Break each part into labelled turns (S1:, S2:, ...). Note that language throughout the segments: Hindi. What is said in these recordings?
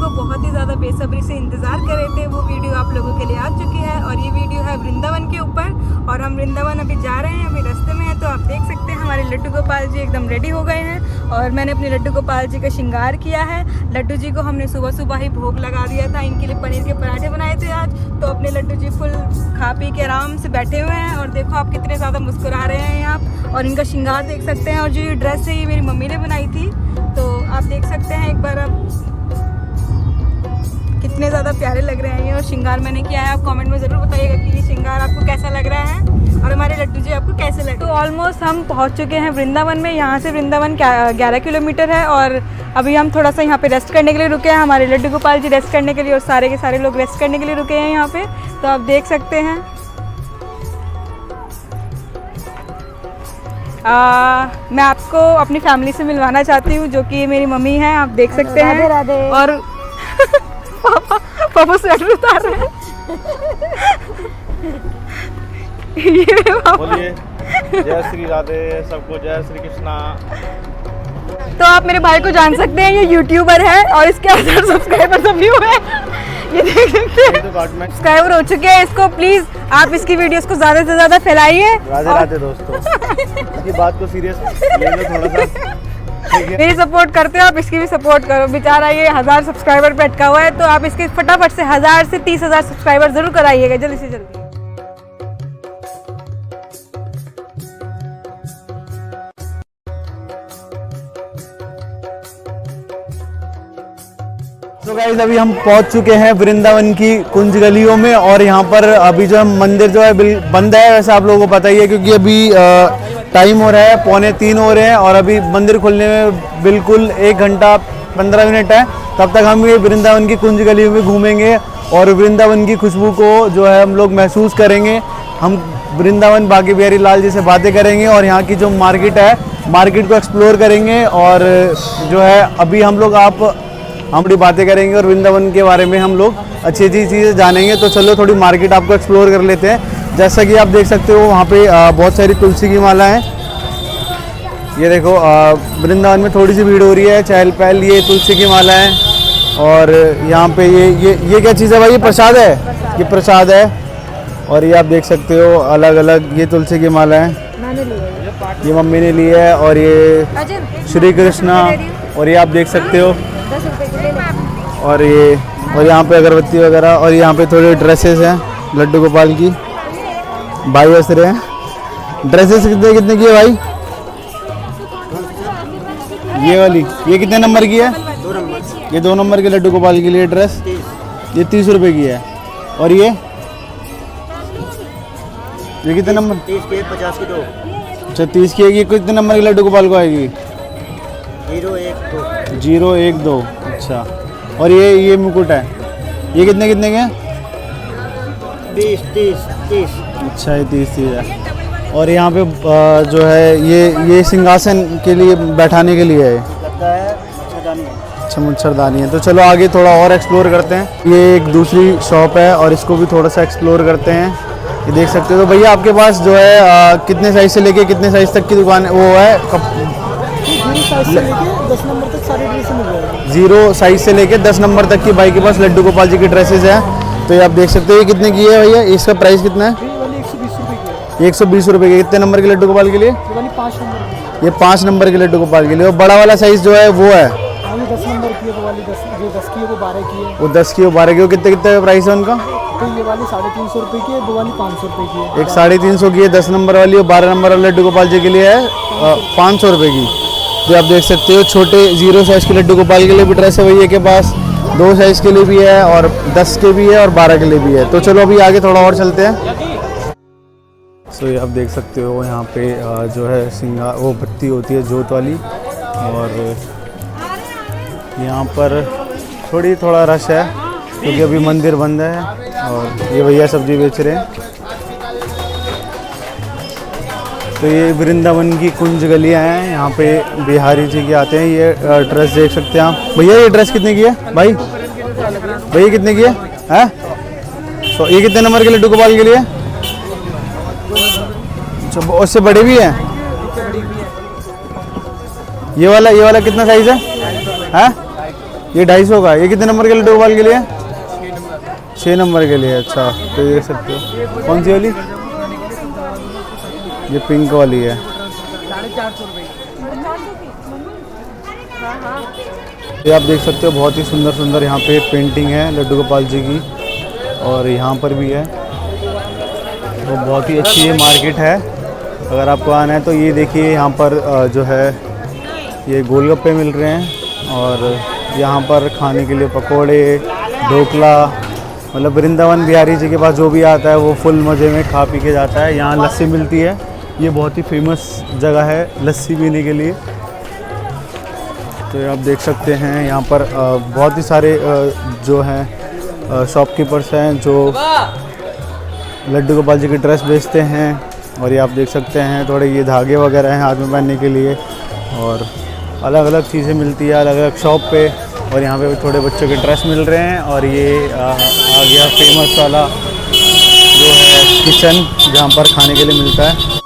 S1: को बहुत ही ज़्यादा बेसब्री से इंतज़ार कर रहे थे, वो वीडियो आप लोगों के लिए आ चुकी है। और ये वीडियो है वृंदावन के ऊपर, और हम वृंदावन अभी जा रहे हैं, अभी रास्ते में हैं। तो आप देख सकते हैं हमारे लड्डू गोपाल जी एकदम रेडी हो गए हैं, और मैंने अपने लड्डू गोपाल जी का श्रृंगार किया है। लड्डू जी को हमने सुबह सुबह ही भोग लगा दिया था, इनके लिए पनीर के पराठे बनाए थे आज। तो अपने लड्डू जी फुल खा पी के आराम से बैठे हुए हैं, और देखो आप कितने ज़्यादा मुस्कुरा रहे हैं आप, और इनका श्रृंगार देख सकते हैं। और जो ये ड्रेस है ये मेरी मम्मी ने बनाई थी, तो आप देख सकते हैं एक बार अब कितने ज़्यादा प्यारे लग रहे हैं ये। और श्रृंगार मैंने किया है, आप कमेंट में ज़रूर बताइएगा कि ये श्रृंगार आपको कैसा लग रहा है, और हमारे लड्डू जी आपको कैसे लगे। तो ऑलमोस्ट हम पहुंच चुके हैं वृंदावन में। यहाँ से वृंदावन 11 किलोमीटर है, और अभी हम थोड़ा सा यहाँ पे रेस्ट करने के लिए रुके हैं। हमारे लड्डू गोपाल जी रेस्ट करने के लिए, और सारे के सारे लोग रेस्ट करने के लिए रुके हैं यहाँ पे। तो आप देख सकते हैं मैं आपको अपनी फैमिली से मिलवाना चाहती हूँ, जो कि मेरी मम्मी है, आप देख सकते हैं।
S2: राधे राधे।
S1: और पापा स्वेटर उतार रहे हैं। ये
S3: बोलिए जय श्री राधे सबको, जय श्री कृष्णा।
S1: तो आप मेरे भाई को जान सकते हैं, ये यूट्यूबर है, और इसके 1000 सब्सक्राइबर अभी हुए हैं। ये देख सकते हैं सब्सक्राइबर हो चुके हैं। इसको प्लीज आप इसकी वीडियोस को ज्यादा से ज्यादा फैलाइए।
S3: राधे राधे दोस्तों, इसकी बात को सीरियस ले लो थोड़ा सा,
S1: मेरी सपोर्ट करते हो आप, इसकी भी सपोर्ट करो। बेचारा ये 1000 सब्सक्राइबर पे अटका हुआ है, तो आप इसके फटाफट से 1000 से 30,000 सब्सक्राइबर जरूर कराइएगा, जल्दी से जल्दी।
S3: तो गाइस अभी हम पहुंच चुके हैं वृंदावन की कुंज गलियों में, और यहाँ पर अभी जो है मंदिर जो है बंद है, वैसे आप लोगों को पता ही है, क्योंकि अभी टाइम हो रहा है 2:45 हो रहे हैं, और अभी मंदिर खुलने में बिल्कुल 1 घंटा 15 मिनट है। तब तक हम ये वृंदावन की कुंज गलियों में घूमेंगे, और वृंदावन की खुशबू को जो है हम लोग महसूस करेंगे। हम वृंदावन बांके बिहारी लाल जी से बातें करेंगे, और यहाँ की जो मार्केट है, मार्केट को एक्सप्लोर करेंगे, और जो है अभी हम लोग हम बड़ी बातें करेंगे, और वृंदावन के बारे में हम लोग अच्छी अच्छी चीज़ें जानेंगे। तो चलो थोड़ी मार्केट आपको एक्सप्लोर कर लेते हैं। जैसा कि आप देख सकते हो वहाँ पे बहुत सारी तुलसी की माला हैं। ये देखो वृंदावन में थोड़ी सी भीड़ हो रही है, चहल पहल। ये तुलसी की माला है, और यहाँ पे ये क्या चीज़ है भाई? ये प्रसाद है, ये प्रसाद है। और ये आप देख सकते हो अलग अलग ये तुलसी की माला है, ये मम्मी ने ली है, और ये श्री कृष्णा, और ये आप देख सकते हो, और यहाँ पे अगरबत्ती वगैरह, और यहाँ पे थोड़े ड्रेसेस हैं लड्डू गोपाल की। भाई ऐसे हैं ड्रेसेस कितने की है भाई? ये वाली ये कितने नंबर की है?
S2: 2 नंबर।
S3: ये 2 नंबर के लड्डू गोपाल के लिए ड्रेस, ये 30 रुपए की है। और ये कितने नंबर?
S2: 30 की 50 की 2।
S3: अच्छा 30 की है। ये कितने नंबर के लड्डू गोपाल को आएगी?
S2: 0 1 2।
S3: 0 1 2। अच्छा, और ये मुकुट है, ये कितने के हैं?
S2: 30।
S3: अच्छा ये 30 है। और यहाँ पे जो है ये सिंहासन के लिए बैठाने के लिए है,
S2: लगता है मच्छरदानी है।
S3: अच्छा मच्छरदानी है। तो चलो आगे थोड़ा और एक्सप्लोर करते हैं। ये एक दूसरी शॉप है, और इसको भी थोड़ा सा एक्सप्लोर करते हैं। ये देख सकते हो। तो भैया आपके पास जो है कितने साइज से लेके कितने साइज तक की दुकान वो है?
S2: 0 साइज से लेके 10 नंबर तक सारी ड्रेस मिल जाएगी।
S3: 0 साइज से लेके 10 नंबर तक की भाई के पास लड्डू गोपाल जी की ड्रेसेस हैं। तो ये आप देख सकते हो। ये कितने की है भैया? इसका प्राइस कितना है?
S2: 120 रुपये की है।
S3: 120 रुपये के। कितने नंबर के लड्डू गोपाल के लिए?
S2: ये वाली 5 नंबर की है।
S3: ये 5 नंबर के लड्डू गोपाल के लिए। और बड़ा वाला साइज जो है वो है,
S2: वाली 10 नंबर की है। वो वाली 10 की है, वो 12 की है।
S3: वो 10 की, वो 12 की। वो कितने कितने प्राइस है उनका?
S2: तो ये वाली 350 रुपये की है, वो वाली 500 रुपये की है।
S3: एक 350 की है 10 नंबर वाली, और 12 नंबर वाले लड्डू गोपाल जी के लिए है 500 रुपये की। तो आप देख सकते हो छोटे 0 साइज़ के लड्डू गोपाल के लिए भी ड्रेस है भैया के पास। 2 साइज़ के लिए भी है, और 10 के भी है, और 12 के लिए भी है। तो चलो अभी आगे थोड़ा और चलते हैं। सो ये आप देख सकते हो यहाँ पे जो है वो बत्ती होती है जोत वाली, और यहाँ पर थोड़ा रश है क्योंकि अभी मंदिर बंद है। और ये भैया सब्जी बेच रहे हैं। तो ये वृंदावन की कुंज गलियाँ हैं, यहाँ पे बिहारी जी के आते हैं। ये ड्रेस देख सकते हैं आप। भैया ये ड्रेस कितने की है भाई? भैया कितने की है? तो ये कितने नंबर के लड्डू गोपाल के लिए? अच्छा उससे बड़े भी हैं। ये वाला कितना साइज है? ये 250 का। ये कितने नंबर के लड्डू गोपाल के लिए? 6 नंबर के लिए। अच्छा, तो ये देख सकते हो। कौन सी वाली? ये पिंक वाली है।
S2: 450 रुपये।
S3: ये आप देख सकते हो, बहुत ही सुंदर सुंदर यहाँ पे पेंटिंग है लड्डू गोपाल जी की, और यहाँ पर भी है। तो बहुत ही अच्छी ये मार्केट है, अगर आपको आना है तो ये देखिए यहाँ पर जो है ये गोलगप्पे मिल रहे हैं, और यहाँ पर खाने के लिए पकोड़े, ढोकला, मतलब वृंदावन बिहारी जी के पास जो भी आता है वो फुल मज़े में खा पी के जाता है। यहाँ लस्सी मिलती है, ये बहुत ही फेमस जगह है लस्सी पीने के लिए। तो ये आप देख सकते हैं यहाँ पर बहुत ही सारे जो हैं शॉपकीपर्स हैं जो लड्डू गोपाल जी की ड्रेस बेचते हैं, और ये आप देख सकते हैं थोड़े ये धागे वगैरह हैं हाथ में पहनने के लिए, और अलग अलग चीज़ें मिलती है अलग अलग शॉप पे। और यहाँ पे भी थोड़े बच्चों के ड्रेस मिल रहे हैं। और ये आ गया फेमस वाला जो है किचन, जहाँ पर खाने के लिए मिलता है।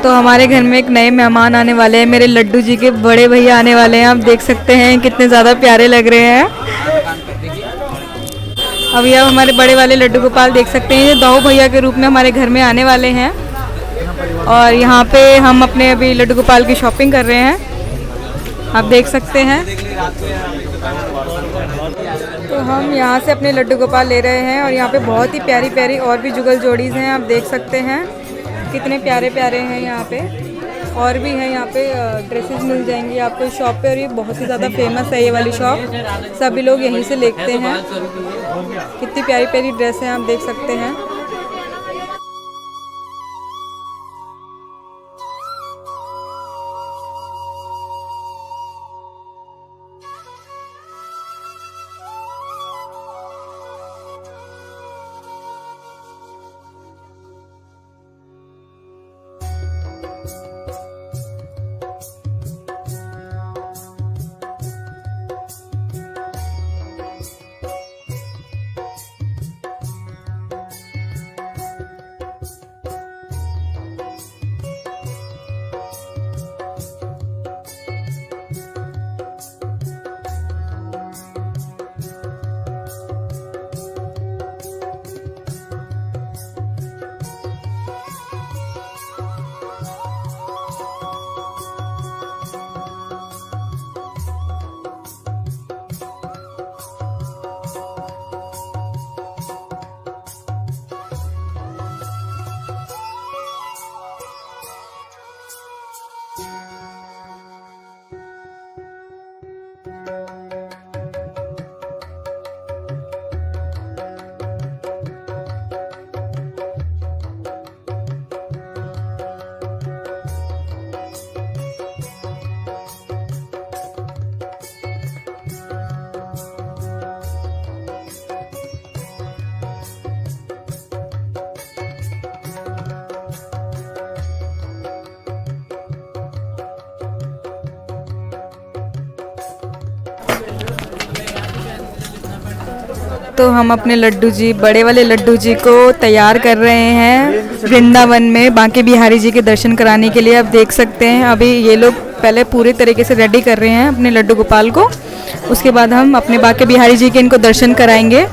S1: तो हमारे घर में एक नए मेहमान आने वाले हैं, मेरे लड्डू जी के बड़े भैया आने वाले हैं। आप देख सकते हैं कितने ज़्यादा प्यारे लग रहे हैं। अभी आप हमारे बड़े वाले लड्डू गोपाल देख सकते हैं, ये दाऊ भैया के रूप में हमारे घर में आने वाले हैं। और यहाँ पे हम अपने अभी लड्डू गोपाल की शॉपिंग कर रहे हैं, आप देख सकते हैं। तो हम यहाँ से अपने लड्डू गोपाल ले रहे हैं, और यहाँ पे बहुत ही प्यारी प्यारी और भी जुगल जोड़ीज़ हैं, आप देख सकते हैं कितने प्यारे प्यारे हैं यहाँ पे। और भी हैं यहाँ पे ड्रेसेस मिल जाएंगी आपको इस शॉप पे, और ये बहुत ही ज़्यादा फेमस है ये वाली शॉप, सभी लोग यहीं से लेते हैं। कितनी प्यारी प्यारी ड्रेस हैं, आप देख सकते हैं। तो हम अपने लड्डू जी, बड़े वाले लड्डू जी को तैयार कर रहे हैं वृंदावन में बांके बिहारी जी के दर्शन कराने के लिए। आप देख सकते हैं अभी ये लोग पहले पूरे तरीके से रेडी कर रहे हैं अपने लड्डू गोपाल को, उसके बाद हम अपने बांके बिहारी जी के इनको दर्शन कराएंगे।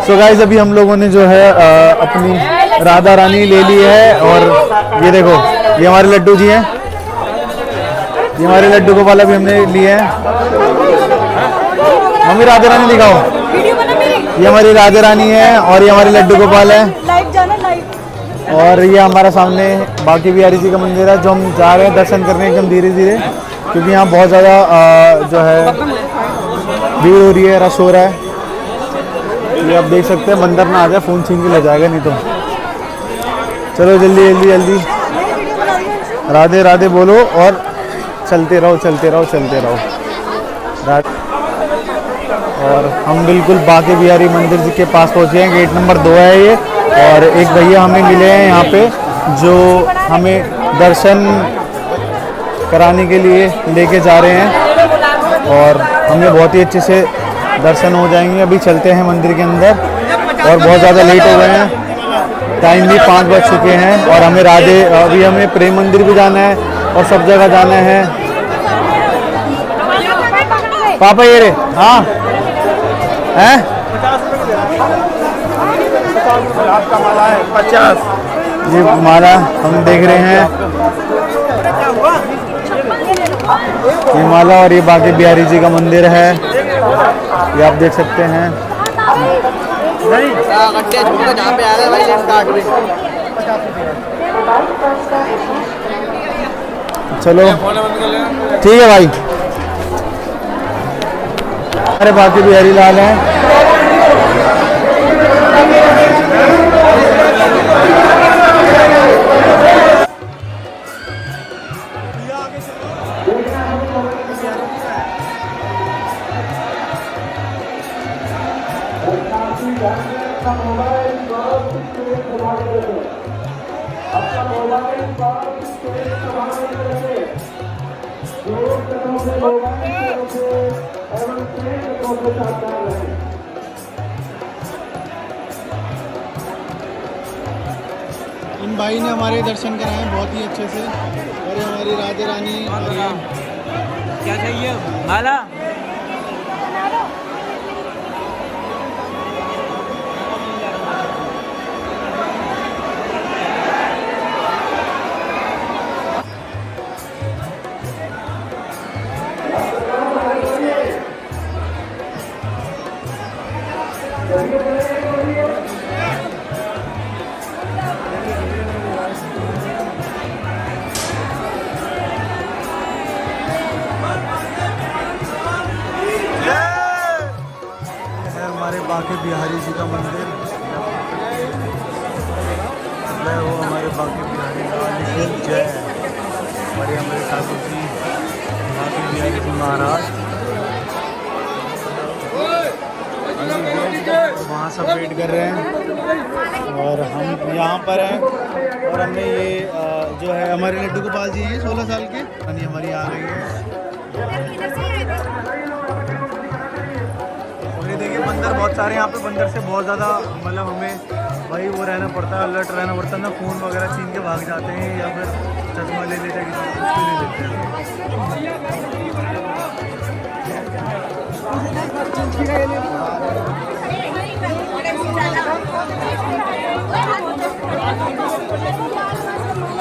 S3: सो गाइस अभी हम लोगों ने जो है अपनी राधा रानी ले ली है, और ये देखो ये हमारे लड्डू जी हैं, ये हमारे लड्डू गोपाल अभी हमने लिए हैं। मम्मी राधा रानी दिखाओ, ये हमारी राधा रानी है और ये हमारे लड्डू गोपाल है। और ये हमारा सामने बांके बिहारी जी का मंदिर है जो हम जा रहे हैं दर्शन करने एकदम धीरे धीरे, क्योंकि यहाँ बहुत ज़्यादा जो है भीड़ हो रही है, रश हो रहा है। ये आप देख सकते हैं, बंदर ना आ जाए फ़ोन छीन के ले जाएगा नहीं तो। चलो जल्दी जल्दी जल्दी, राधे राधे बोलो और चलते रहो चलते रहो चलते रहो। और हम बिल्कुल बांके बिहारी मंदिर जी के पास पहुँचे हैं, गेट नंबर 2 है ये। और एक भैया हमें मिले हैं यहाँ पे जो हमें दर्शन कराने के लिए लेके जा रहे हैं, और हमें बहुत ही अच्छे से दर्शन हो जाएंगे। अभी चलते हैं मंदिर के अंदर, और बहुत ज़्यादा लेट हो गए हैं, टाइम भी 5 बज चुके हैं। और हमें अभी हमें प्रेम मंदिर भी जाना है और सब जगह जाना है। पापा ये रे, हाँ हैं
S2: 50 का माला है, 50
S3: ये माला हम देख रहे हैं, ये माला। और ये बांके बिहारी जी का मंदिर है, ये आप देख सकते हैं। चलो ठीक है भाई, अरे बांके बिहारी लाल हैं।
S2: इन भाई ने हमारे दर्शन कराए हैं बहुत ही अच्छे से, और ये हमारी राधे रानी। और ये
S4: क्या चाहिए माला?
S3: बांके बिहारी जी का मंदिर। जय हो हमारे बाकी बिहारी वाली की जय है। और ये हमारे ठाकुर जी बाकी बिहारी जी महाराज वहाँ सब वेट कर रहे हैं और हम यहाँ पर हैं। और हमने ये जो है हमारे लड्डू गोपाल जी हैं 16 साल के, यानी हमारी आ गई है। और ये देखिए बंदर बहुत सारे यहाँ पे, बंदर से बहुत ज़्यादा मतलब हमें भाई वो रहना पड़ता है, अलर्ट रहना पड़ता है ना। फ़ोन वगैरह छीन के भाग जाते हैं या फिर चश्मा ले लेते हैं, किसी कुछ भी ले लेते हैं।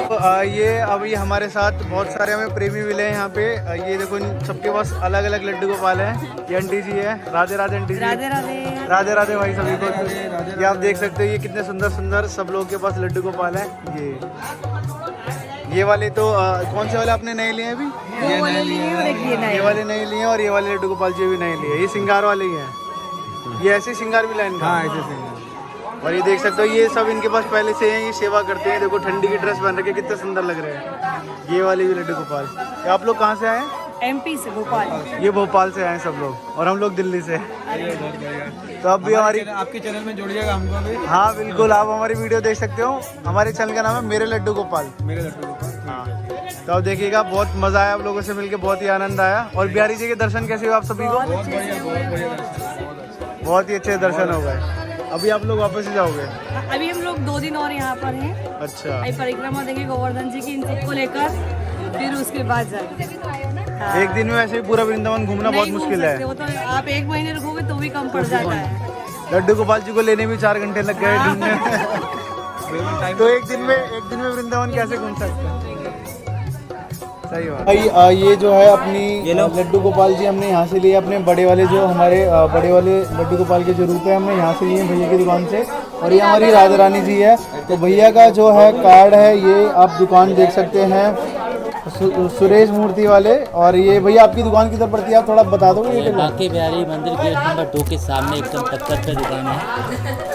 S3: तो ये अभी हमारे साथ बहुत सारे हमें प्रेमी मिले हैं यहाँ पे। ये देखो इन सबके पास अलग अलग लड्डू गोपाल हैं। ये आंटी जी है, राधे राधे आंटी जी। राधे राधे राधे राधे भाई सभी को। ये आप देख सकते हो ये कितने सुंदर सुंदर सब लोगों के पास लड्डू गोपाल हैं। ये वाले तो कौन से वाले आपने नए लिए हैं अभी? ये वाले नए लिए हैं और ये वाले लड्डू गोपाल जी भी नए लिए। ये श्रृंगार वाले ही हैं, ये ऐसे श्रृंगार भी लाइन। हाँ ऐसे श्रृंगार। और ये देख सकते हो ये सब इनके पास पहले से हैं, ये सेवा करते हैं। देखो ठंडी की ड्रेस पहन रखे, कितने सुंदर लग रहे हैं। ये वाले भी लड्डू गोपाल। आप लोग कहाँ से आए?
S1: MP से, भोपाल।
S3: ये भोपाल से आए सब लोग और हम लोग दिल्ली से। तो अब भी हमारी
S2: आपके चैनल में जोड़िएगा हमको भी।
S3: हाँ बिल्कुल, आप हमारी वीडियो देख सकते हो। हमारे चैनल का नाम है मेरे लड्डू गोपाल।
S2: मेरे लड्डू गोपाल।
S3: हाँ तो अब देखिएगा, बहुत मज़ा आया आप लोगों से मिलके, बहुत ही आनंद आया। और बिहारी जी के दर्शन कैसे हुए आप सभी को? बहुत ही अच्छे दर्शन हो गए। अभी आप लोग वापस ही जाओगे?
S5: अभी हम लोग 2 दिन और यहाँ पर हैं।
S3: अच्छा,
S5: अभी परिक्रमा देंगे गोवर्धन जी की, इन सबको लेकर फिर उसके बाद जाएंगे। हाँ।
S3: एक दिन में ऐसे ही पूरा वृंदावन घूमना बहुत
S5: नहीं घूम
S3: मुश्किल है।
S5: सकते, वो तो आप 1 महीने रुकोगे तो भी कम पड़ जाता है।
S3: लड्डू गोपाल जी को लेने में 4 घंटे लग गए ढूंढने में। तो एक दिन में वृंदावन कैसे घूम सकते हैं? सही बात भाई। ये जो है अपनी लड्डू गोपाल जी हमने यहाँ से लिए, अपने बड़े वाले जो हमारे बड़े वाले लड्डू गोपाल के जो रूप है हमने यहाँ से लिए भैया की दुकान से। और ये हमारी राधा रानी जी है। तो भैया का जो है कार्ड है, ये आप दुकान देख सकते हैं सुरेश मूर्ति वाले। और ये भैया आपकी दुकान किधर पड़ती है, आप थोड़ा बता दोगे?
S6: बाकी बिहारी मंदिर गेट नंबर 2 के सामने एकदम टक्कर पे दुकान है।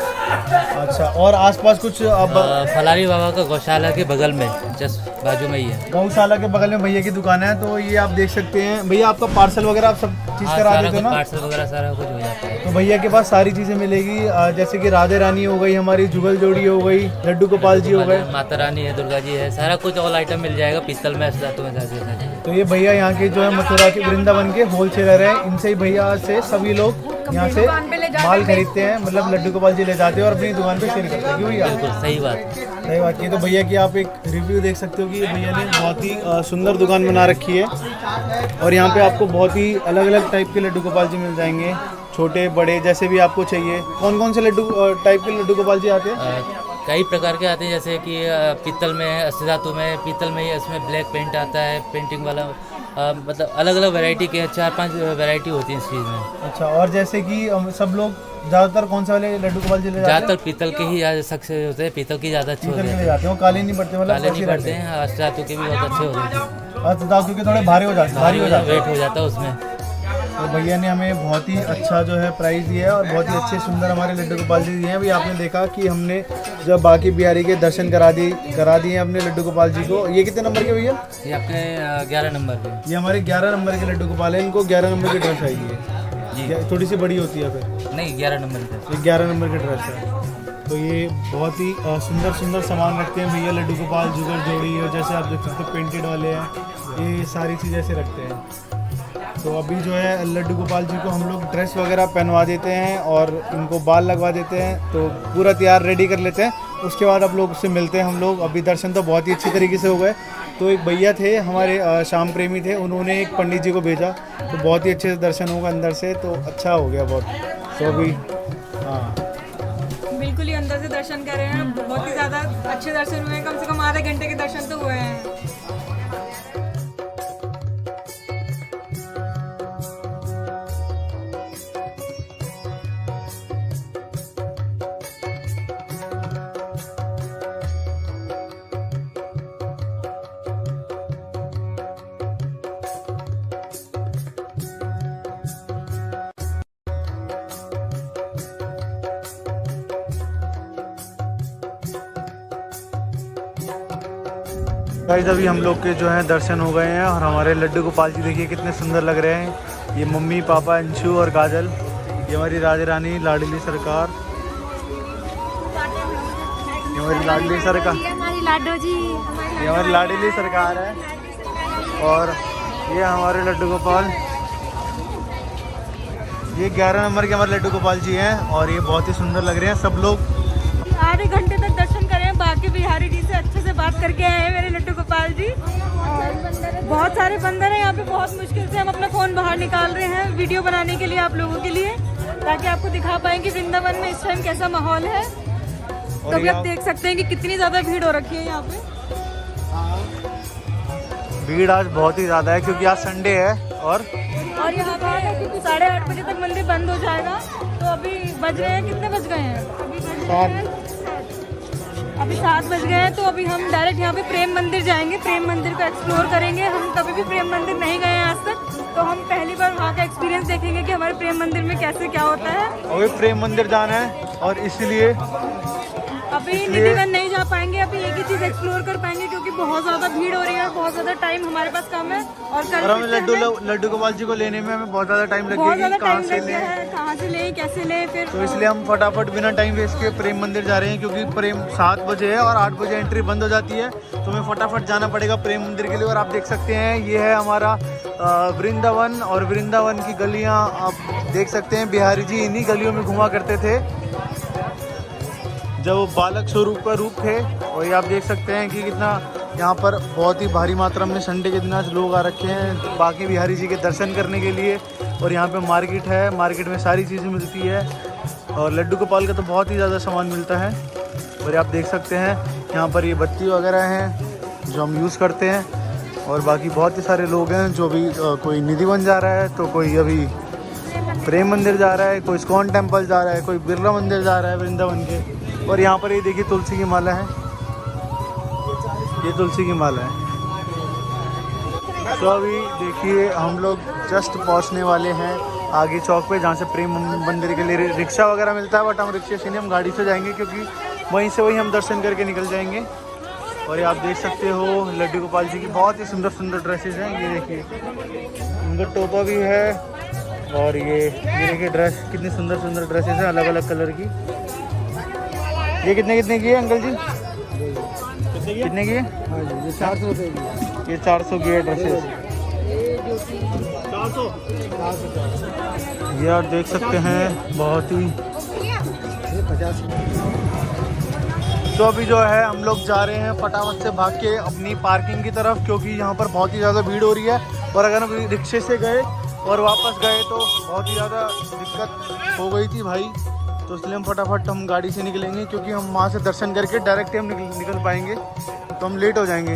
S3: अच्छा, और आसपास कुछ अब
S6: फलारी बाबा का गौशाला के बगल में जस्ट बाजू में ही है।
S3: गौशाला के बगल में भैया की दुकान है। तो ये आप देख सकते हैं। भैया आपका पार्सल वगैरह आप सब चीज़ करा देते हो ना?
S6: पार्सल वगैरह सारा कुछ हो जाता है।
S3: तो भैया के पास सारी चीज़ें मिलेगी, जैसे कि राधे रानी हो गई, हमारी जुगल जोड़ी हो गई, लड्डू गोपाल जी हो गए,
S6: माता रानी है, दुर्गा जी है, सारा कुछ ऑल आइटम मिल जाएगा पीतल में।
S3: तो ये भैया यहाँ के जो है मथुरा के वृंदावन के होलसेलर हैं। इनसे ही भैया से सभी लोग यहाँ से माल खरीदते हैं, मतलब लड्डू गोपाल जी ले जाते हैं और अपनी दुकान पे सेल करते हैं। क्यों भैया?
S6: बिल्कुल सही बात
S3: की। तो भैया की आप एक रिव्यू देख सकते हो कि भैया ने बहुत ही सुंदर दुकान बना रखी है। और यहाँ पे आपको बहुत ही अलग अलग टाइप के लड्डू गोपाल जी मिल जाएंगे, छोटे बड़े जैसे भी आपको चाहिए। कौन कौन से लड्डू टाइप के लड्डू गोपाल जी आते हैं?
S6: कई प्रकार के आते हैं, जैसे कि पीतल में, अष्ट धातु में, पीतल में ही इसमें ब्लैक पेंट आता है, पेंटिंग वाला। मतलब अलग अलग वैरायटी के 4-5 वैरायटी होती है इस चीज़ में।
S3: अच्छा, और जैसे कि सब लोग ज़्यादातर कौन से वाले लड्डू गोपाल जी ले जाते हैं?
S6: ज़्यादातर पीतल के ही सक्सेस होते हैं, पीतल की ज़्यादा अच्छे होते हैं।
S3: जाते हैं, काले नहीं पड़ते, मतलब
S6: काले नहीं पड़ते हैं। अष्ट धातु के भी बहुत अच्छे होते हैं।
S3: अष्ट धातु के थोड़े भारी हो जाते हैं,
S6: वेट हो जाता है उसमें।
S3: तो भैया ने हमें बहुत ही अच्छा जो है प्राइस दिया है और बहुत ही अच्छे सुंदर हमारे लड्डू गोपाल जी दिए हैं। अभी आपने देखा कि हमने जब बाकी बिहारी के दर्शन करा दिए हैं अपने लड्डू गोपाल जी को। ये कितने नंबर के भैया?
S6: ये अपने 11 नंबर के।
S3: ये हमारे 11 नंबर के लड्डू गोपाल है। इनको 11 नंबर की ड्रेस आई है जी, थोड़ी सी बड़ी होती है फिर।
S6: नहीं, 11 नंबर की।
S3: ये 11 नंबर की ड्रेस है। तो ये बहुत ही सुंदर सुंदर सामान रखते हैं भैया लड्डू गोपाल, जुगल जोड़ी, और जैसे आप देख सकते हैं पेंटेड वाले हैं, ये सारी चीज़ें ऐसे रखते हैं। तो अभी जो है लड्डू गोपाल जी को हम लोग ड्रेस वगैरह पहनवा देते हैं और इनको बाल लगवा देते हैं, तो पूरा तैयार रेडी कर लेते हैं। उसके बाद आप लोग से मिलते हैं हम लोग। अभी दर्शन तो बहुत ही अच्छी तरीके से हो गए। तो एक भैया थे हमारे श्याम प्रेमी थे, उन्होंने एक पंडित जी को भेजा, तो बहुत ही अच्छे से दर्शन होगा अंदर से, तो अच्छा हो गया बहुत। तो अभी हाँ
S1: बिल्कुल ही अंदर से दर्शन कर रहे हैं, बहुत ही ज़्यादा अच्छे दर्शन हुए हैं। कम से कम आधे घंटे के दर्शन तो हुए हैं।
S3: गाइस अभी हम लोग के जो है दर्शन हो गए हैं और हमारे लड्डू गोपाल जी देखिए कितने सुंदर लग रहे हैं। ये मम्मी पापा अंशु और काजल, ये हमारी राजा रानी लाडली सरकार, ये हमारी लाडली सरकार,
S5: हमारी लाडो जी,
S3: ये हमारी लाडली सरकार है। और ये हमारे लड्डू गोपाल, ये 11 नंबर के हमारे लड्डू गोपाल जी हैं और ये बहुत ही सुंदर लग रहे हैं सब लोग।
S1: आधे घंटे तक दर्शन करें, बाकी बिहारी जी से अच्छे से बात करके आए हैं मेरे लड्डू गोपाल जी। और बहुत सारे बंदर हैं यहाँ पे, बहुत मुश्किल से हम अपना फ़ोन बाहर निकाल रहे हैं वीडियो बनाने के लिए आप लोगों के लिए, ताकि आपको दिखा पाएँ कि वृंदावन में इस टाइम कैसा माहौल है। तो अभी आप देख सकते हैं कि कितनी ज़्यादा भीड़ हो रखी है यहाँ पे।
S3: भीड़ आज बहुत ही ज़्यादा है क्योंकि आज संडे है और
S1: यहाँ पे क्योंकि 8:30 बजे तक मंदिर बंद हो जाएगा। तो अभी बज रहे हैं, कितने बज गए हैं? अभी 7 बज गए हैं। तो अभी हम डायरेक्ट यहाँ पे प्रेम मंदिर जाएंगे, प्रेम मंदिर को एक्सप्लोर करेंगे। हम कभी भी प्रेम मंदिर नहीं गए हैं आज तक, तो हम पहली बार वहाँ का एक्सपीरियंस देखेंगे कि हमारे प्रेम मंदिर में कैसे क्या होता है।
S3: अभी प्रेम मंदिर जाना है और इसलिए
S1: अभी निधिवन नहीं जा पाएंगे, अभी एक ही चीज़ एक्सप्लोर कर पाएंगे क्योंकि बहुत ज़्यादा भीड़ हो रही है, बहुत ज़्यादा टाइम हमारे पास कम है। और
S3: हमें लड्डू गोपाल जी को लेने में हमें बहुत ज़्यादा टाइम लगेगा, कहाँ
S1: से लें कैसे लें फिर।
S3: तो इसलिए हम फटाफट बिना टाइम वेस्ट के प्रेम मंदिर जा रहे हैं क्योंकि प्रेम 7 बजे है और 8 बजे एंट्री बंद हो जाती है। तो हमें फटाफट जाना पड़ेगा प्रेम मंदिर के लिए। और आप देख सकते हैं ये है हमारा वृंदावन, और वृंदावन की गलियाँ आप देख सकते हैं। बिहारी जी इन्हीं गलियों में घुमा करते थे जब वो बालक स्वरूप का रूप थे। और ये आप देख सकते हैं कि कितना यहाँ पर बहुत ही भारी मात्रा में संडे के दिन आज लोग आ रखे हैं बाकी बिहारी जी के दर्शन करने के लिए। और यहाँ पे मार्केट है, मार्केट में सारी चीज़ें मिलती है और लड्डू गोपाल का तो बहुत ही ज़्यादा सामान मिलता है। और आप देख सकते हैं यहाँ पर ये बत्ती वगैरह हैं जो हम यूज़ करते हैं। और बाकी बहुत ही सारे लोग हैं जो भी कोई निधिवन जा रहा है, तो कोई अभी प्रेम मंदिर जा रहा है, कोई इस्कॉन टेम्पल जा रहा है, कोई बिरला मंदिर जा रहा है वृंदावन के। और यहाँ पर ये देखिए तुलसी की माला है, ये तुलसी की माला है। तो अभी देखिए हम लोग जस्ट पहुँचने वाले हैं आगे चौक पे जहाँ से प्रेम मंदिर के लिए रिक्शा वगैरह मिलता है, बट हम रिक्शे से नहीं, हम गाड़ी से जाएंगे क्योंकि वहीं से हम दर्शन करके निकल जाएंगे। और ये आप देख सकते हो लड्डू गोपाल जी की बहुत ही सुंदर सुंदर ड्रेसेस हैं। ये देखिए उनका टोपा भी है और ये देखिए ड्रेस कितनी सुंदर सुंदर ड्रेसेस हैं अलग अलग कलर की। ये कितने की है अंकल जी? कितने की है? ये 400 रुपये की। ये 400 की है ड्रेसेस। 400। ये आप देख सकते हैं बहुत ही। तो अभी जो है हम लोग जा रहे हैं फटाफट से भाग के अपनी पार्किंग की तरफ, क्योंकि यहाँ पर बहुत ही ज़्यादा भीड़ हो रही है। और अगर हम रिक्शे से गए और वापस गए तो बहुत ही ज़्यादा दिक्कत हो गई थी भाई। तो इसलिए हम फटाफट हम गाड़ी से निकलेंगे क्योंकि हम वहाँ से दर्शन करके डायरेक्ट हम निकल पाएंगे, तो हम लेट हो जाएंगे।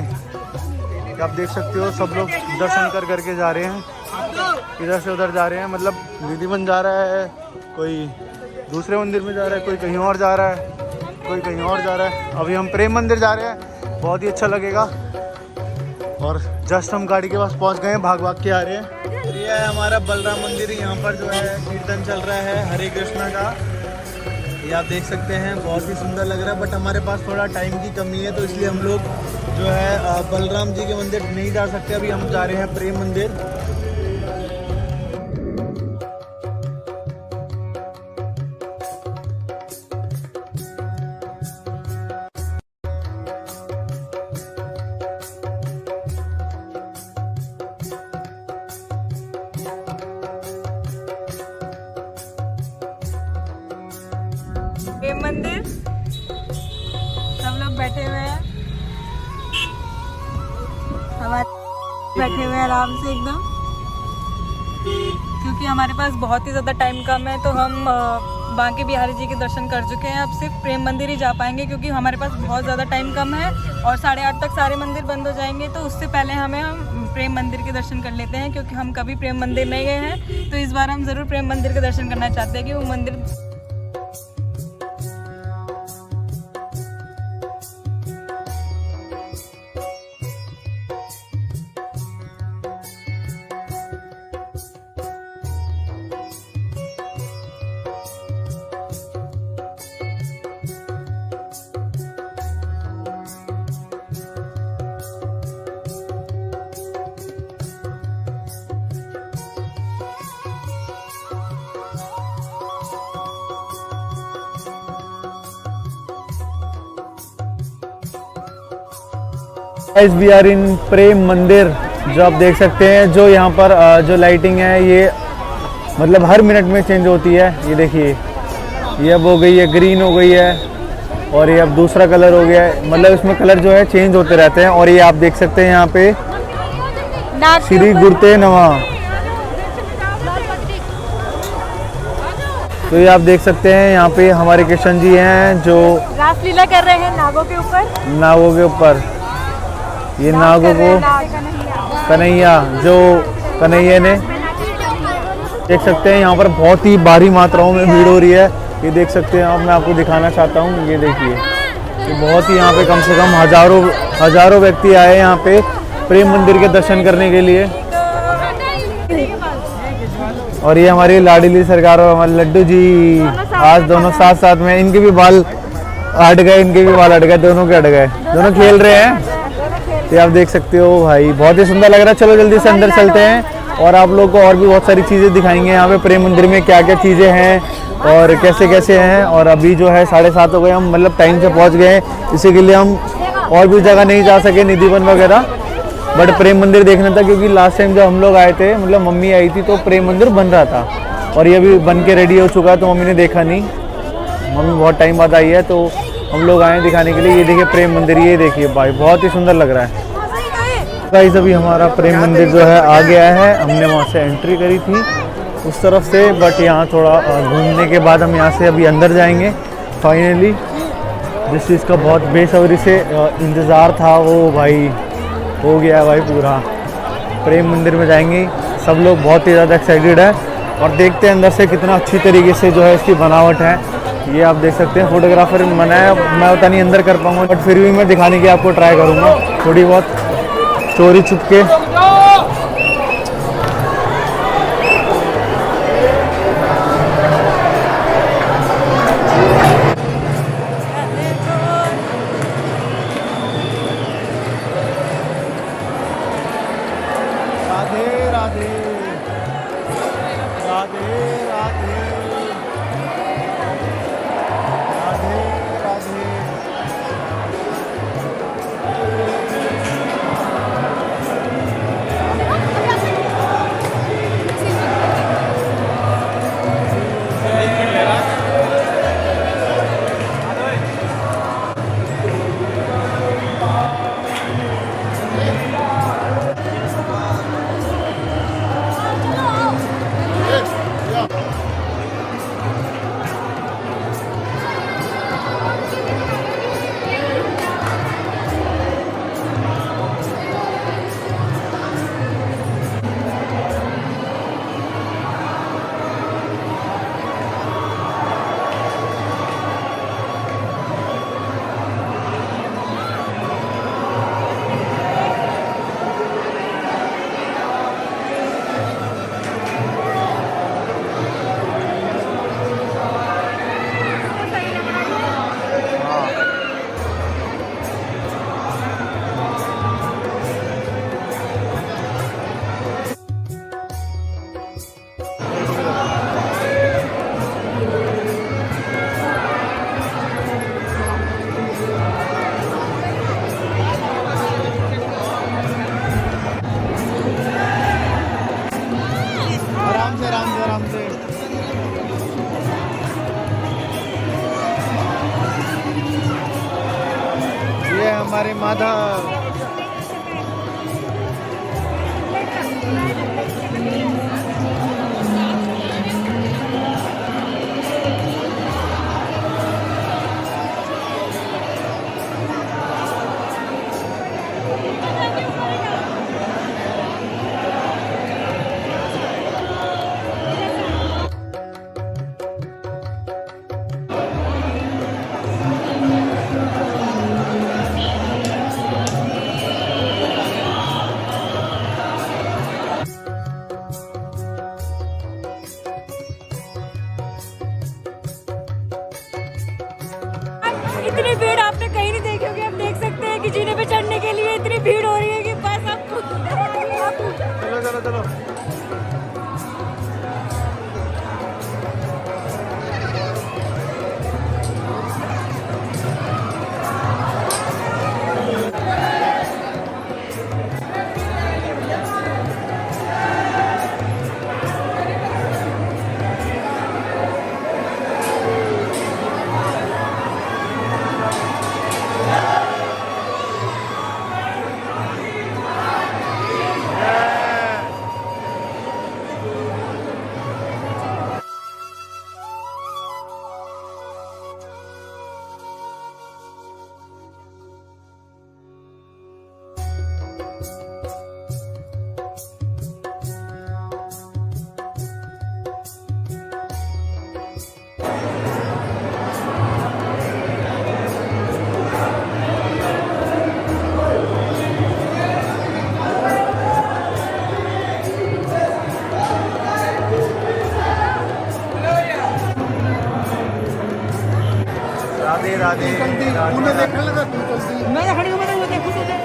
S3: आप देख सकते हो सब लोग दर्शन करके जा रहे हैं, इधर से उधर जा रहे हैं। मतलब निधिवन जा रहा है, कोई दूसरे मंदिर में जा रहा है, कोई कहीं और जा रहा है, कोई कहीं और जा रहा है। अभी हम प्रेम मंदिर जा रहे हैं, बहुत ही अच्छा लगेगा। और जस्ट हम गाड़ी के पास पहुंच गए हैं, भाग के आ रहे हैं। ये है हमारा बलराम मंदिर, यहाँ पर जो है कीर्तन चल रहा है हरे कृष्णा का। ये आप देख सकते हैं बहुत ही सुंदर लग रहा है, बट हमारे पास थोड़ा टाइम की कमी है, तो इसलिए हम लोग जो है बलराम जी के मंदिर नहीं जा सकते। अभी हम जा रहे हैं प्रेम मंदिर।
S1: प्रेम मंदिर सब लोग बैठे हुए हैं, हमारे बैठे हुए हैं आराम से एकदम, क्योंकि हमारे पास बहुत ही ज़्यादा टाइम कम है। तो हम बांके बिहारी जी के दर्शन कर चुके हैं, अब सिर्फ प्रेम मंदिर ही जा पाएंगे क्योंकि हमारे पास बहुत ज़्यादा टाइम कम है और 8:30 तक सारे मंदिर बंद हो जाएंगे। तो उससे पहले हम प्रेम मंदिर के दर्शन कर लेते हैं, क्योंकि हम कभी प्रेम मंदिर नहीं गए हैं, तो इस बार हम ज़रूर प्रेम मंदिर के दर्शन करना चाहते हैं कि वो मंदिर
S3: गाइस वी आर इन प्रेम मंदिर, जो आप देख सकते हैं। जो यहाँ पर जो लाइटिंग है ये मतलब हर मिनट में चेंज होती है। ये देखिए, ये अब हो गई है ग्रीन हो गई है और ये अब दूसरा कलर हो गया है। मतलब इसमें कलर जो है चेंज होते रहते हैं। और ये आप देख सकते हैं यहाँ पे श्री गुरुते नमः। तो ये आप देख सकते हैं यहाँ पे हमारे कृष्ण जी हैं जो
S1: रासलीला कर रहे हैं नागों के ऊपर।
S3: नागों के ऊपर, ये नागों को कन्हैया, जो कन्हैया ने देख सकते हैं। यहाँ पर बहुत ही भारी मात्राओं में भीड़ हो रही है। ये देख सकते हैं आप, मैं आपको दिखाना चाहता हूँ। ये देखिए, ये बहुत ही यहाँ पे कम से कम हजारों व्यक्ति आए यहाँ पे प्रेम मंदिर के दर्शन करने के लिए। और ये हमारी लाडली सरकार और हमारे लड्डू जी आज दोनों साथ साथ में, इनके भी बाल अट गए, इनके भी बाल अट गए, दोनों के अट गए, दोनों खेल रहे हैं। ये आप देख सकते हो भाई, बहुत ही सुंदर लग रहा है। चलो जल्दी से अंदर चलते हैं और आप लोग को और भी बहुत सारी चीज़ें दिखाएंगे यहाँ पे प्रेम मंदिर में क्या क्या चीज़ें हैं और कैसे कैसे हैं। और अभी जो है 7:30 हो गए, हम मतलब टाइम से पहुँच गए हैं, इसी के लिए हम और भी जगह नहीं जा सके, निधिवन वगैरह, बट प्रेम मंदिर देखना था। क्योंकि लास्ट टाइम जब हम लोग आए थे, मतलब मम्मी आई थी, तो प्रेम मंदिर बन रहा था और ये अभी बन के रेडी हो चुका है, तो मम्मी ने देखा नहीं। मम्मी बहुत टाइम बाद आई है तो हम लोग आए दिखाने के लिए। ये देखिए प्रेम मंदिर, ये देखिए भाई बहुत ही सुंदर लग रहा है। गाइस अभी हमारा प्रेम मंदिर जो है आ गया है। हमने वहाँ से एंट्री करी थी उस तरफ से, बट यहाँ थोड़ा घूमने के बाद हम यहाँ से अभी अंदर जाएंगे फाइनली। जिस चीज़ का बहुत बेसब्री से इंतज़ार था वो भाई हो गया है भाई पूरा। प्रेम मंदिर में जाएंगे, सब लोग बहुत ही ज़्यादा एक्साइटेड है और देखते हैं अंदर से कितना अच्छी तरीके से जो है इसकी बनावट है। ये आप देख सकते हैं, फोटोग्राफर मना है, मैं पता नहीं अंदर कर पाऊँगा, बट फिर भी मैं दिखाने की आपको ट्राई करूँगा थोड़ी बहुत चोरी छुप के।
S2: राधे राधे राधे राधे राधे राधे। आराम से। ये हमारे माधव।
S5: इतनी भीड़ आपने कहीं नहीं देखी होगी। आप देख सकते हैं कि जीने पे चढ़ने के लिए इतनी भीड़ हो रही है कि बस आपको
S2: चलो चलो चलो।
S3: राधे राधे
S2: उन्हें देखने लगा तू चलती
S5: मैं खड़ी हूँ, मैं देखूँ तो देख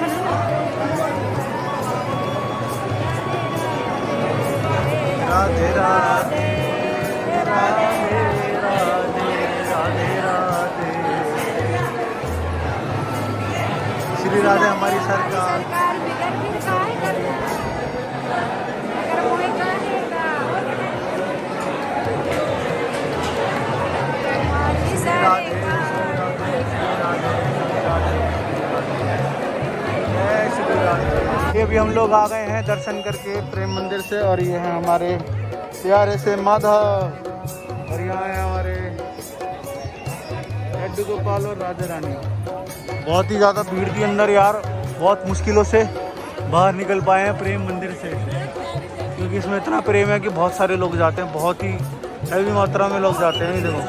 S3: राधे राधे राधे राधे राधे राधे। श्री राधे हमारी सरकार। ये अभी हम लोग आ गए हैं दर्शन करके प्रेम मंदिर से, और ये है हमारे प्यारे से माधव, और यहाँ है हमारे लड्डू गोपाल और राधा रानी। बहुत ही ज़्यादा भीड़ थी अंदर यार, बहुत मुश्किलों से बाहर निकल पाए हैं प्रेम मंदिर से, क्योंकि इसमें इतना प्रेम है कि बहुत सारे लोग जाते हैं, बहुत ही हैवी मात्रा में लोग जाते हैं। ये देखो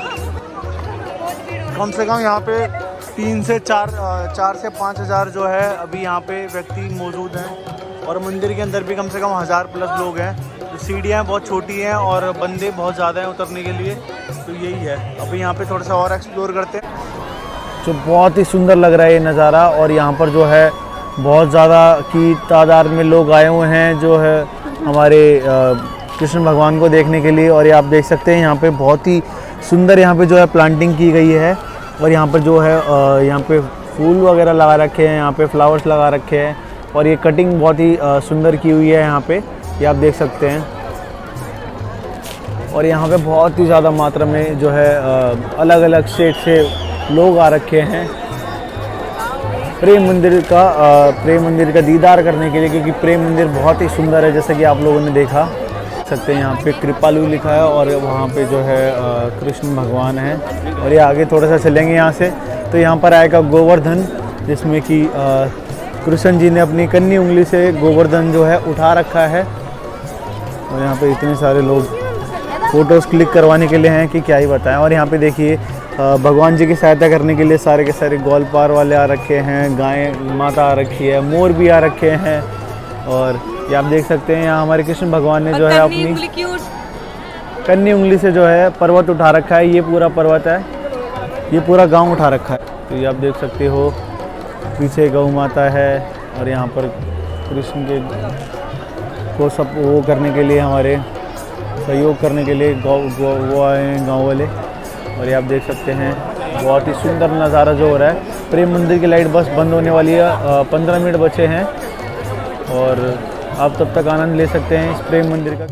S3: कम से कम यहाँ पे 3 से 4 से 5 हज़ार जो है अभी यहाँ पे व्यक्ति मौजूद हैं, और मंदिर के अंदर भी कम से कम 1000 प्लस लोग हैं। जो सीढ़ियाँ बहुत छोटी हैं और बंदे बहुत ज़्यादा हैं उतरने के लिए, तो यही है। अभी यहाँ पे थोड़ा सा और एक्सप्लोर करते हैं। जो बहुत ही सुंदर लग रहा है ये नज़ारा, और यहाँ पर जो है बहुत ज़्यादा की तादाद में लोग आए हुए हैं जो है हमारे कृष्ण भगवान को देखने के लिए। और ये आप देख सकते हैं यहाँ पे बहुत ही सुंदर यहाँ पे जो है प्लांटिंग की गई है, और यहाँ पर जो है यहाँ पे फूल वगैरह लगा रखे हैं, यहाँ पे फ्लावर्स लगा रखे हैं, और ये कटिंग बहुत ही सुंदर की हुई है यहाँ पे, ये आप देख सकते हैं। और यहाँ पे बहुत ही ज़्यादा मात्रा में जो है अलग अलग स्टेट से लोग आ रखे हैं प्रेम मंदिर का दीदार करने के लिए, क्योंकि प्रेम मंदिर बहुत ही सुंदर है, जैसा कि आप लोगों ने देखा सकते हैं। यहाँ पे कृपालु लिखा है, और वहाँ पे जो है कृष्ण भगवान है। और ये आगे थोड़ा सा चलेंगे यहाँ से, तो यहाँ पर आएगा गोवर्धन, जिसमें कि कृष्ण जी ने अपनी कन्नी उंगली से गोवर्धन जो है उठा रखा है। और यहाँ पे इतने सारे लोग फ़ोटोज़ क्लिक करवाने के लिए हैं कि क्या ही बताएं। और यहाँ पे देखिए भगवान जी की सहायता करने के लिए सारे के सारे ग्वालपार वाले आ रखे हैं, गाय माता आ रखी है, मोर भी आ रखे हैं। और ये आप देख सकते हैं यहाँ हमारे कृष्ण भगवान ने जो है अपनी कन्नी उंगली से जो है पर्वत उठा रखा है। ये पूरा पर्वत है, ये पूरा गांव उठा रखा है। तो ये आप देख सकते हो, पीछे गौ माता है, और यहाँ पर कृष्ण के को सब वो करने के लिए, हमारे सहयोग करने के लिए वो आए हैं गाँव वाले। और ये आप देख सकते हैं बहुत ही सुंदर नज़ारा जो हो रहा है। प्रेम मंदिर की लाइट बस बंद होने वाली है, 15 मिनट बचे हैं, और आप तब तक आनंद ले सकते हैं इस प्रेम मंदिर का।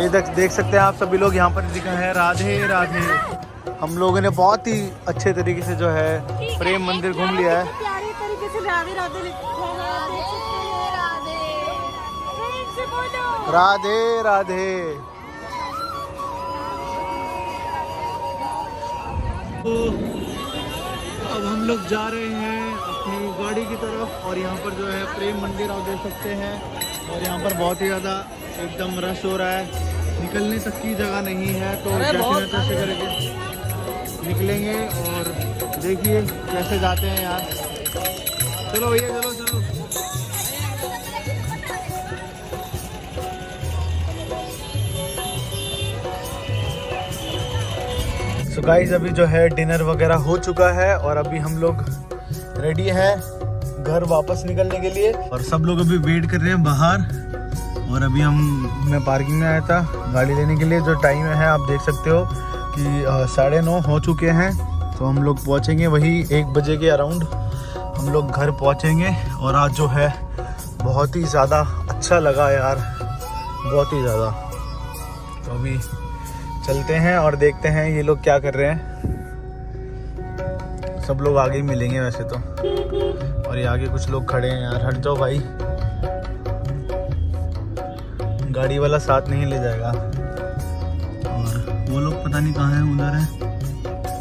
S3: ये देख सकते हैं आप सभी लोग यहाँ पर लिखा है राधे राधे। हम लोगों ने बहुत ही अच्छे तरीके से जो है प्रेम मंदिर घूम लिया है।
S1: प्यारे तरीके से राधे राधे लिखा है, देख सकते हैं।
S3: राधे राधे। तो अब हम लोग जा रहे हैं अपनी गाड़ी की तरफ और यहाँ पर जो है प्रेम मंदिर आप देख सकते हैं और यहाँ पर बहुत ही ज़्यादा एकदम रश हो रहा है, निकलने तक की जगह नहीं है। तो जैसे तैसे करके निकलेंगे और देखिए कैसे जाते हैं यार। चलो भैया चलो चलो। सो गाइस अभी जो है डिनर वगैरह हो चुका है और अभी हम लोग रेडी है घर वापस निकलने के लिए और सब लोग अभी वेट कर रहे हैं बाहर। और अभी मैं पार्किंग में आया था गाड़ी लेने के लिए। जो टाइम है आप देख सकते हो कि 9:30 हो चुके हैं। तो हम लोग पहुंचेंगे वही 1 बजे के अराउंड हम लोग घर पहुंचेंगे। और आज जो है बहुत ही ज़्यादा अच्छा लगा यार, बहुत ही ज़्यादा। तो अभी चलते हैं और देखते हैं ये लोग क्या कर रहे हैं। सब लोग आगे ही मिलेंगे वैसे तो, और ये आगे कुछ लोग खड़े हैं यार। हट जाओ भाई, गाड़ी वाला साथ नहीं ले जाएगा। और वो लोग पता नहीं कहाँ हैं, उधर है।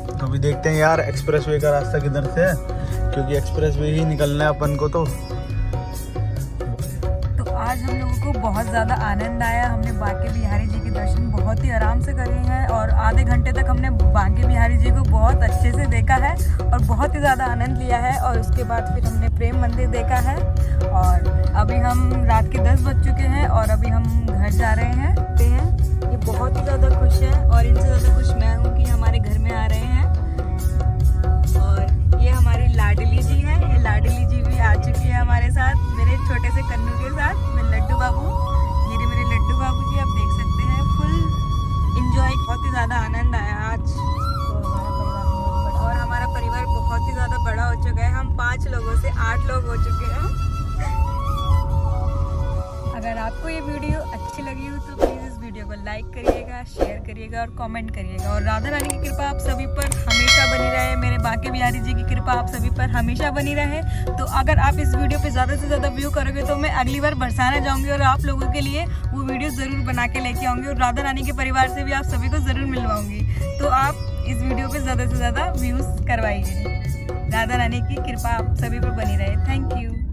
S3: तो अभी देखते हैं यार एक्सप्रेसवे का रास्ता किधर से है, क्योंकि एक्सप्रेसवे ही निकलना है अपन को। तो
S1: आज हम लोगों को बहुत ज़्यादा आनंद आया। हमने बांके बिहारी जी के दर्शन बहुत ही आराम से करे हैं और आधे घंटे तक हमने बांके बिहारी जी को बहुत अच्छे से देखा है और बहुत ही ज़्यादा आनंद लिया है। और उसके बाद फिर हमने प्रेम मंदिर देखा है और अभी हम रात के 10 बज चुके हैं और अभी हम घर जा रहे हैं। ये बहुत ही ज़्यादा खुश है और इनसे ज़्यादा खुश मैं हूँ कि हमारे घर में आ रहे हैं। और ये हमारी लाडली जी है, ये लाडली जी भी आ चुकी है हमारे साथ, मेरे छोटे से कन्नू के साथ। लड्डू बाबू, ये मेरे लड्डू बाबू जी, आप देख सकते हैं फुल इंजॉय। बहुत ही ज़्यादा आनंद आया आज और हमारा परिवार बहुत ही ज़्यादा बड़ा हो चुका है। हम 5 लोगों से 8 लोग हो चुके हैं। अगर आपको ये वीडियो अच्छी लगी हो तो प्लीज़ इस वीडियो को लाइक करिएगा, शेयर करिएगा और कमेंट करिएगा। और राधा रानी की कृपा आप सभी पर हमेशा बनी रहे, मेरे बांके बिहारी जी की कृपा आप सभी पर हमेशा बनी रहे। तो अगर आप इस वीडियो पे ज़्यादा से ज़्यादा व्यू करोगे तो मैं अगली बार बरसाना जाऊँगी और आप लोगों के लिए वो वीडियो ज़रूर बना के लेके आऊँगी और राधा रानी के परिवार से भी आप सभी को ज़रूर मिलवाऊँगी। तो आप इस वीडियो पर ज़्यादा से ज़्यादा व्यूज़ करवाइए। राधा रानी की कृपा आप सभी पर बनी रहे। Thank you.